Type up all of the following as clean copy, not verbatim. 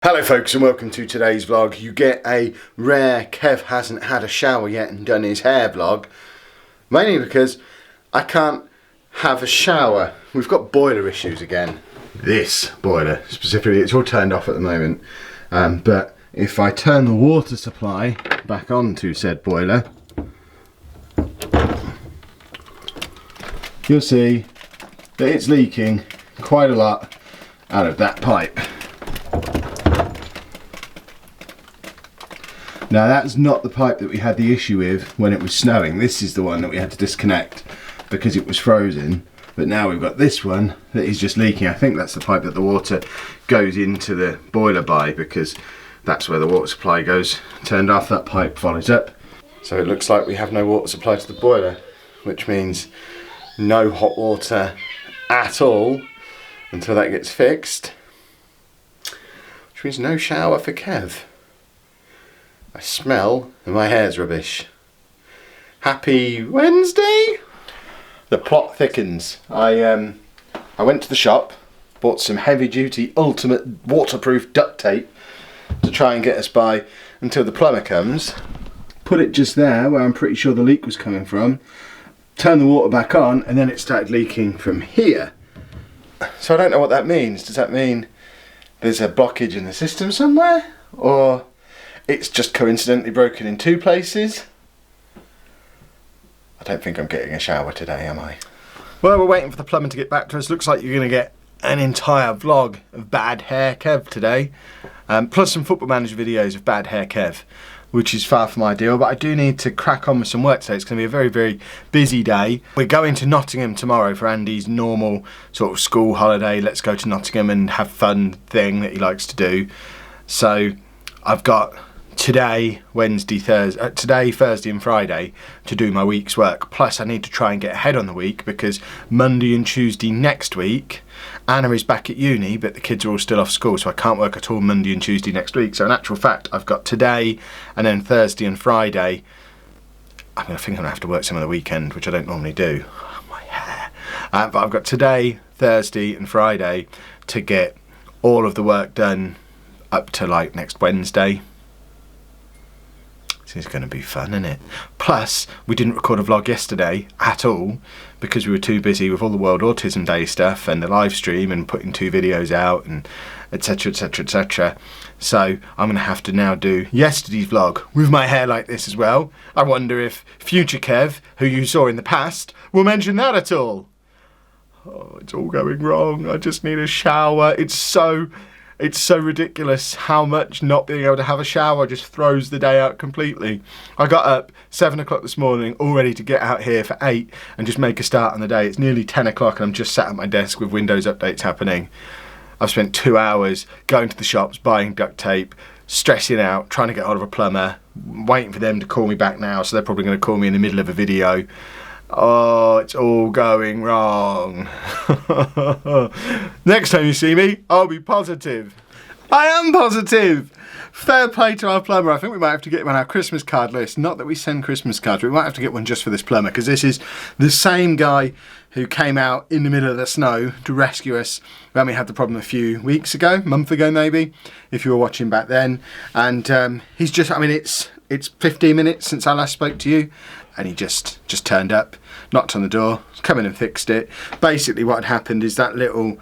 Hello folks and welcome to today's vlog. You get a rare Kev hasn't had a shower yet and done his hair vlog. Mainly because I can't have a shower. We've got boiler issues again. This boiler specifically, it's all turned off at the moment. But if I turn the water supply back on to said boiler, you'll see that it's leaking quite a lot out of that pipe. Now that's not the pipe that we had the issue with when it was snowing. This is the one that we had to disconnect because it was frozen. But now we've got this one that is just leaking. I think that's the pipe that the water goes into the boiler by, because that's where the water supply goes. Turned off, that pipe follows up. So it looks like we have no water supply to the boiler, which means no hot water at all until that gets fixed. Which means no shower for Kev. I smell and my hair's rubbish. Happy Wednesday? The plot thickens. I went to the shop, bought some heavy duty ultimate waterproof duct tape to try and get us by until the plumber comes. Put it just there where I'm pretty sure the leak was coming from. Turn the water back on and then it started leaking from here. So I don't know what that means. Does that mean there's a blockage in the system somewhere? Or it's just coincidentally broken in two places? I don't think I'm getting a shower today, am I? Well, we're waiting for the plumber to get back to us. Looks like you're going to get an entire vlog of bad hair Kev today. Plus some Football Manager videos of bad hair Kev, which is far from ideal. But I do need to crack on with some work today. It's going to be a very, very busy day. We're going to Nottingham tomorrow for Andy's normal sort of school holiday. Let's go to Nottingham and have fun thing that he likes to do. So I've got today, Thursday and Friday to do my week's work. Plus I need to try and get ahead on the week, because Monday and Tuesday next week Anna is back at uni, but the kids are all still off school, so I can't work at all Monday and Tuesday next week. So in actual fact I've got today and then Thursday and Friday. I think I'm going to have to work some of the weekend, which I don't normally do. Oh, my hair. But I've got today, Thursday and Friday to get all of the work done up to like next Wednesday. This is going to be fun, isn't it? Plus, we didn't record a vlog yesterday at all because we were too busy with all the World Autism Day stuff and the live stream and putting 2 videos out and etc, etc, etc. So I'm going to have to now do yesterday's vlog with my hair like this as well. I wonder if future Kev, who you saw in the past, will mention that at all. Oh, it's all going wrong. I just need a shower. It's so ridiculous how much not being able to have a shower just throws the day out completely. I got up 7 o'clock this morning, all ready to get out here for 8 and just make a start on the day. It's nearly 10 o'clock and I'm just sat at my desk with Windows updates happening. I've spent 2 hours going to the shops, buying duct tape, stressing out, trying to get hold of a plumber, waiting for them to call me back now, so they're probably going to call me in the middle of a video. Oh, it's all going wrong. Next time you see me, I'll be positive. I am positive. Fair play to our plumber. I think we might have to get him on our Christmas card list. Not that we send Christmas cards, but we might have to get one just for this plumber, because this is the same guy who came out in the middle of the snow to rescue us when we had the problem a few weeks ago, a month ago maybe, if you were watching back then. And he's just, I mean, it's 15 minutes since I last spoke to you, and he just turned up, knocked on the door, come in and fixed it. Basically what had happened is that little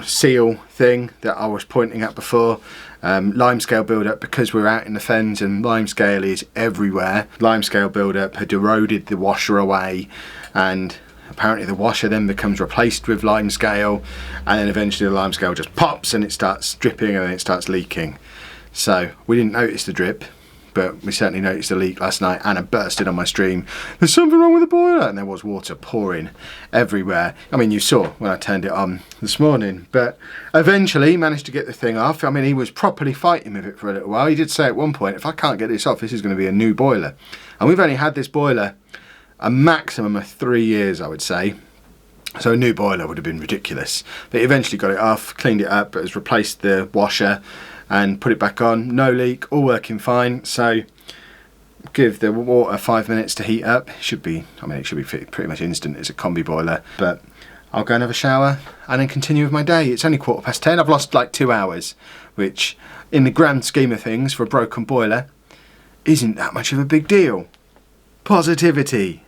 seal thing that I was pointing at before, limescale build-up, because we're out in the fens and limescale is everywhere. Limescale build-up had eroded the washer away, and apparently the washer then becomes replaced with limescale, and then eventually the limescale just pops and it starts dripping and then it starts leaking. So we didn't notice the drip, but we certainly noticed the leak last night. Anna bursted on my stream, "There's something wrong with the boiler," and there was water pouring everywhere. I mean, you saw when I turned it on this morning, but eventually managed to get the thing off. I mean, he was properly fighting with it for a little while. He did say at one point, if I can't get this off, this is going to be a new boiler. And we've only had this boiler a maximum of 3 years, I would say. So a new boiler would have been ridiculous. But he eventually got it off, cleaned it up, has replaced the washer and put it back on. No leak, all working fine. So give the water 5 minutes to heat up. It should be pretty much instant. It's a combi boiler, but I'll go and have a shower and then continue with my day. It's only 10:15. I've lost like 2 hours, which in the grand scheme of things for a broken boiler isn't that much of a big deal. Positivity.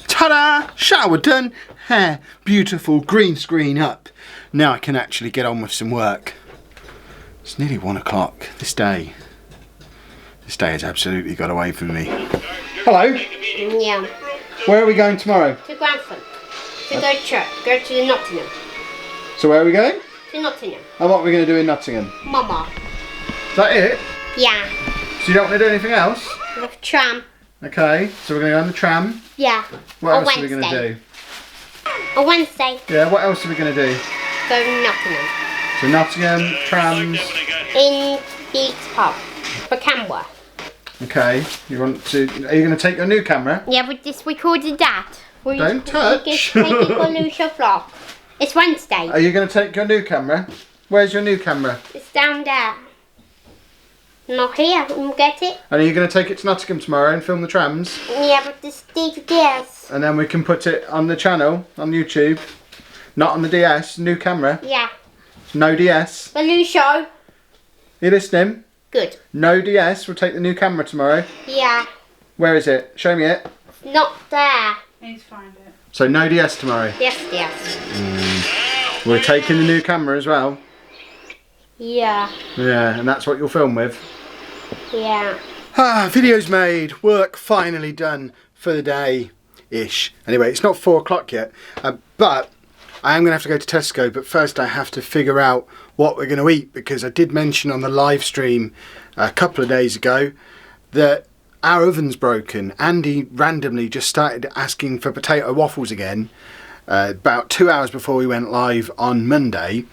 Ta-da! Shower done, hair beautiful, green screen up. Now I can actually get on with some work. It's nearly 1 o'clock. This day has absolutely got away from me. Hello? Yeah. Where are we going tomorrow? To Grantham. To go to church. Go to Nottingham. So where are we going? To Nottingham. And what are we going to do in Nottingham? Mama. Is that it? Yeah. So you don't want to do anything else? The tram. Okay, so we're going to go on the tram. Yeah. What On else are we going to do? On Wednesday. Yeah, what else are we going to do? Go to Nottingham. So Nottingham, trams. In Beats Pub. For Camberwell. Okay, are you going to take your new camera? Yeah, we just recorded that. Don't touch. We just take it for Lollujo vlog. It's Wednesday. Are you going to take your new camera? Where's your new camera? It's down there. Not here. You get it? And are you going to take it to Nottingham tomorrow and film the trams? Yeah, but this DS. And then we can put it on the channel, on YouTube. Not on the DS, new camera. Yeah. No DS. Lollujo. You listening? Good. No DS, we'll take the new camera tomorrow. Yeah. Where is it? Show me it. Not there. Need to find it. So no DS tomorrow. Yes. We're taking the new camera as well. Yeah. Yeah, and that's what you'll film with. Yeah. Video's made. Work finally done for the day-ish. Anyway, it's not 4 o'clock yet, but I am going to have to go to Tesco, but first I have to figure out what we're going to eat, because I did mention on the live stream a couple of days ago that our oven's broken. Andy randomly just started asking for potato waffles again about 2 hours before we went live on Monday.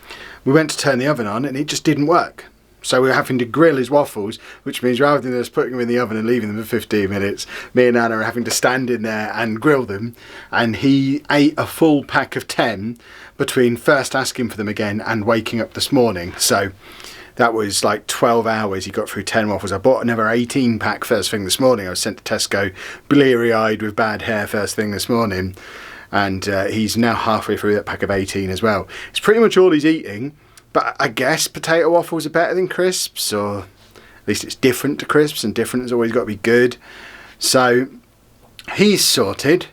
We went to turn the oven on and it just didn't work. So we were having to grill his waffles, which means rather than just putting them in the oven and leaving them for 15 minutes, me and Anna are having to stand in there and grill them. And he ate a full pack of 10 between first asking for them again and waking up this morning. So that was like 12 hours he got through 10 waffles. I bought another 18 pack first thing this morning. I was sent to Tesco bleary-eyed with bad hair first thing this morning. And he's now halfway through that pack of 18 as well. It's pretty much all he's eating. But I guess potato waffles are better than crisps, or at least it's different to crisps, and different has always got to be good. So he's sorted,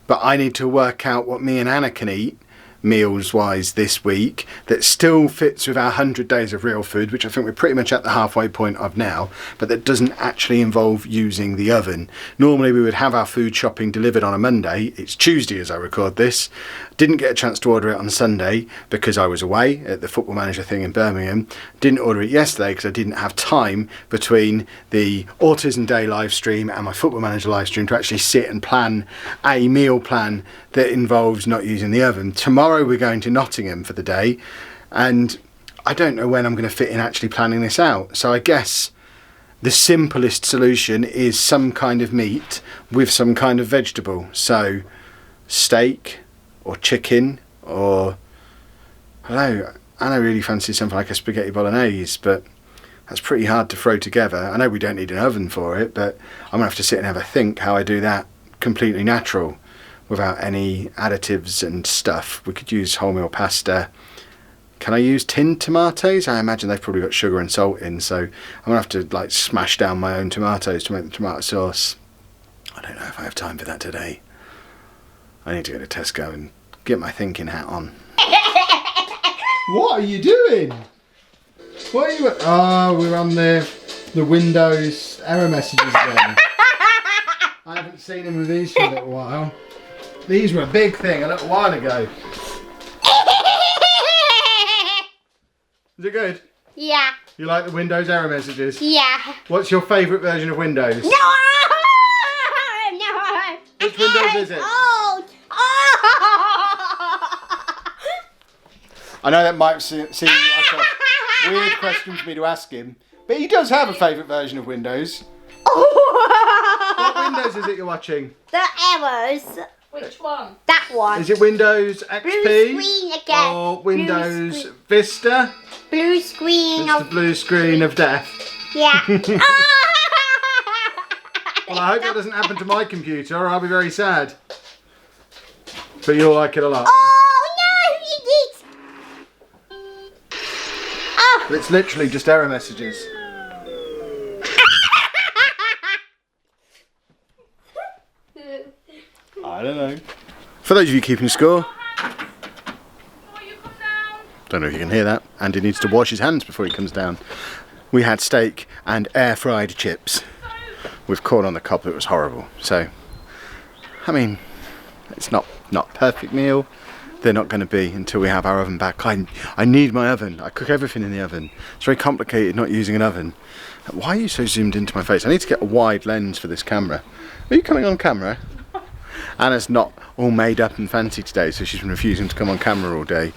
but I need to work out what me and Anna can eat meals-wise this week that still fits with our 100 days of real food, which I think we're pretty much at the halfway point of now, but that doesn't actually involve using the oven. Normally we would have our food shopping delivered on a Monday. It's Tuesday as I record this. Didn't get a chance to order it on Sunday because I was away at the Football Manager thing in Birmingham. Didn't order it yesterday because I didn't have time between the Autism Day live stream and my Football Manager live stream to actually sit and plan a meal plan that involves not using the oven. Tomorrow we're going to Nottingham for the day, and I don't know when I'm going to fit in actually planning this out. So I guess the simplest solution is some kind of meat with some kind of vegetable. So steak or chicken, or I don't know, Anna really fancies something like a spaghetti bolognese, but that's pretty hard to throw together. I know we don't need an oven for it, but I'm going to have to sit and have a think how I do that completely natural without any additives and stuff. We could use wholemeal pasta. Can I use tinned tomatoes? I imagine they've probably got sugar and salt in, so I'm going to have to like smash down my own tomatoes to make the tomato sauce. I don't know if I have time for that today. I need to go to Tesco and get my thinking hat on. What are you doing? What are you... Oh, we're on the Windows error messages again. I haven't seen them with these for a little while. These were a big thing a little while ago. Is it good? Yeah. You like the Windows error messages? Yeah. What's your favourite version of Windows? No! No! Which Windows is it? Oh! I know that might seem like a weird question for me to ask him, but he does have a favourite version of Windows. What Windows is it you're watching? The errors. Which one? That one. Is it Windows XP? Blue screen again. Or Windows Vista? Blue screen It's the of... blue screen of death. Yeah. Well, I hope that doesn't happen to my computer or I'll be very sad. But you'll like it a lot. Oh But it's literally just error messages. I don't know. For those of you keeping score, don't know if you can hear that. Andy needs to wash his hands before he comes down. We had steak and air fried chips with corn on the cob. It was horrible. So, I mean, it's not perfect meal. They're not going to be until we have our oven back. I need my oven. I cook everything in the oven. It's very complicated not using an oven. Why are you so zoomed into my face? I need to get a wide lens for this camera. Are you coming on camera? Anna's not all made up and fancy today, so she's been refusing to come on camera all day.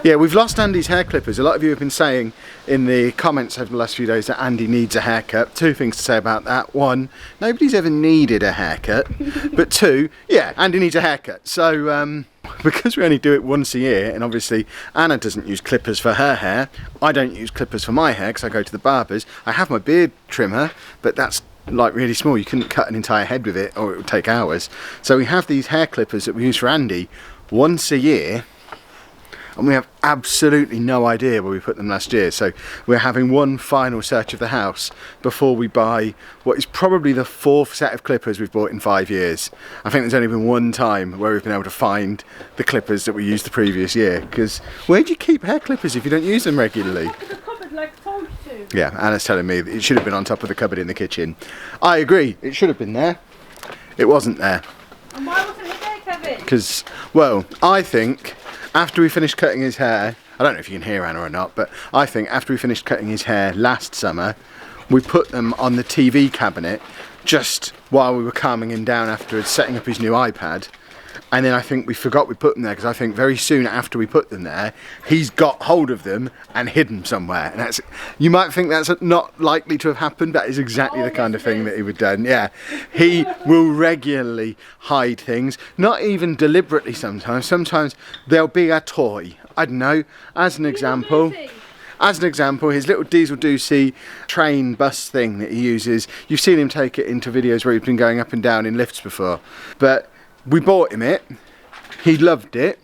Yeah, we've lost Andy's hair clippers. A lot of you have been saying in the comments over the last few days that Andy needs a haircut. Two things to say about that. One, nobody's ever needed a haircut. But two, yeah, Andy needs a haircut. So, because we only do it once a year, and obviously Anna doesn't use clippers for her hair, I don't use clippers for my hair because I go to the barbers. I have my beard trimmer, but that's like really small. You couldn't cut an entire head with it or it would take hours. So we have these hair clippers that we use for Andy once a year, and we have absolutely no idea where we put them last year. So we're having one final search of the house before we buy what is probably the fourth set of clippers we've bought in 5 years. I think there's only been one time where we've been able to find the clippers that we used the previous year. Because where do you keep hair clippers if you don't use them regularly? Yeah, Anna's telling me that it should have been on top of the cupboard in the kitchen. I agree, it should have been there. It wasn't there. And why wasn't it there, Kevin? Because, well, I think after we finished cutting his hair, I don't know if you can hear Anna or not, but I think after we finished cutting his hair last summer, we put them on the TV cabinet just while we were calming him down afterwards, setting up his new iPad. And then I think we forgot we put them there because I think very soon after we put them there, he's got hold of them and hidden them somewhere. And that's, you might think that's not likely to have happened, but that is exactly the kind of thing that he would have done. Yeah, he will regularly hide things, not even deliberately sometimes. Sometimes there'll be a toy. I don't know, as an example. As an example, his little diesel doocy train bus thing that he uses, you've seen him take it into videos where he's been going up and down in lifts before. But we bought him it, he loved it,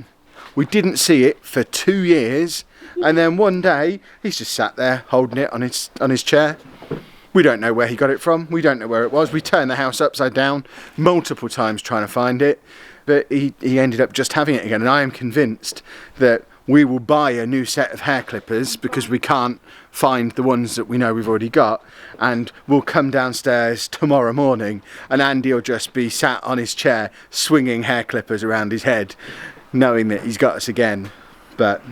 we didn't see it for 2 years, and then one day he's just sat there holding it on his chair. We don't know where he got it from, we don't know where it was. We turned the house upside down multiple times trying to find it, but he ended up just having it again. And I am convinced that we will buy a new set of hair clippers because we can't find the ones that we know we've already got, and we'll come downstairs tomorrow morning and Andy will just be sat on his chair swinging hair clippers around his head, knowing that he's got us again. But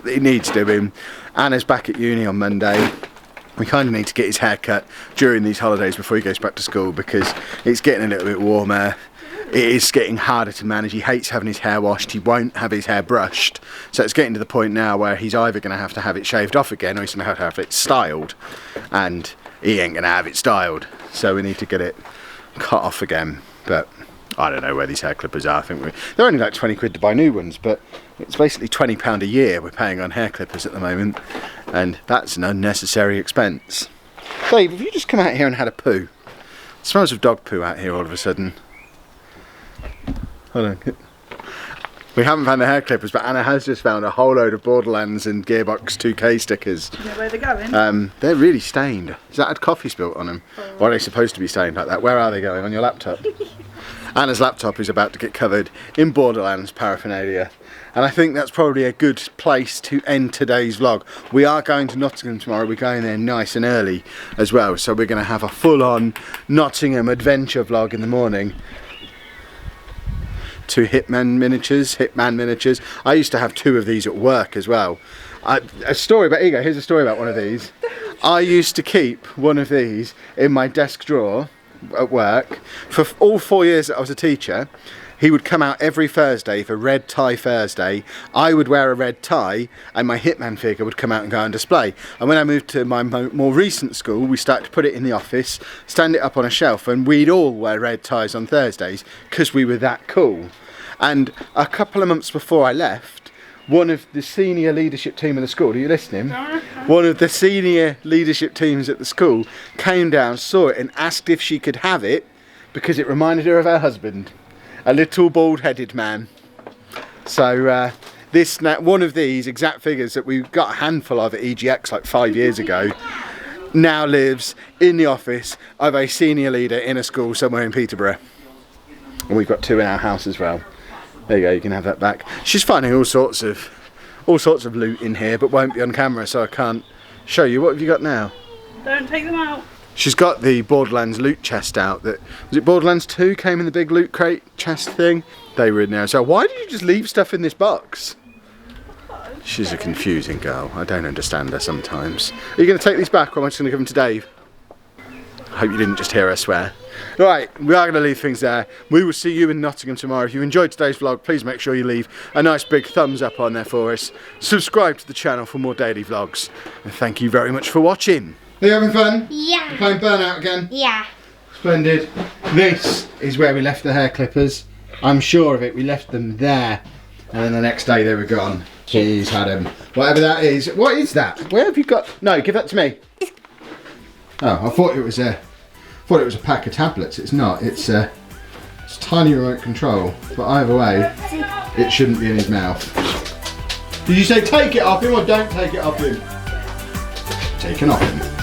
it needs doing. Anna's back at uni on Monday. We kind of need to get his hair cut during these holidays before he goes back to school because it's getting a little bit warmer. It is getting harder to manage. He hates having his hair washed. He won't have his hair brushed. So it's getting to the point now where he's either going to have it shaved off again or he's going to have it styled. And he ain't going to have it styled. So we need to get it cut off again. But I don't know where these hair clippers are. I think they're only like 20 quid to buy new ones. But it's basically £20 a year we're paying on hair clippers at the moment. And that's an unnecessary expense. Dave, have you just come out here and had a poo? It smells of dog poo out here all of a sudden. Hold on. We haven't found the hair clippers, but Anna has just found a whole load of Borderlands and Gearbox 2K stickers. You know where they're going? They're really stained. Is that had coffee spilt on them? Oh. Or are they supposed to be stained like that? Where are they going? On your laptop? Anna's laptop is about to get covered in Borderlands paraphernalia. And I think that's probably a good place to end today's vlog. We are going to Nottingham tomorrow. We're going there nice and early as well. So we're going to have a full-on Nottingham adventure vlog in the morning. 2 Hitman miniatures. I used to have 2 of these at work as well. Here's a story about one of these. I used to keep one of these in my desk drawer at work for all 4 years that I was a teacher. He would come out every Thursday for Red Tie Thursday. I would wear a red tie and my Hitman figure would come out and go on display. And when I moved to my more recent school, we started to put it in the office, stand it up on a shelf, and we'd all wear red ties on Thursdays because we were that cool. And a couple of months before I left, one of the senior leadership team of the school, are you listening? One of the senior leadership teams at the school came down, saw it and asked if she could have it because it reminded her of her husband. A little bald-headed man. So this one of these exact figures that we got a handful of at EGX like 5 years ago now lives in the office of a senior leader in a school somewhere in Peterborough. And we've got 2 in our house as well. There you go, you can have that back. She's finding all sorts of loot in here, but won't be on camera, so I can't show you. What have you got now? Don't take them out. She's got the Borderlands loot chest out. That was it. Borderlands 2 came in the big loot crate chest thing. They were in there. So why did you just leave stuff in this box? She's a confusing girl. I don't understand her sometimes. Are you going to take these back, or am I just going to give them to Dave? I hope you didn't just hear her swear. Right, we are going to leave things there. We will see you in Nottingham tomorrow. If you enjoyed today's vlog, please make sure you leave a nice big thumbs up on there for us. Subscribe to the channel for more daily vlogs. And thank you very much for watching. Are you having fun? Yeah. You're playing Burnout again? Yeah. Splendid. This is where we left the hair clippers. I'm sure of it. We left them there. And then the next day they were gone. She's had them. Whatever that is. What is that? Where have you got? No, give that to me. Oh, I thought it was a pack of tablets. It's not. It's tiny remote control. But either way, it shouldn't be in his mouth. Did you say take it off him or don't take it off him? Taken off him.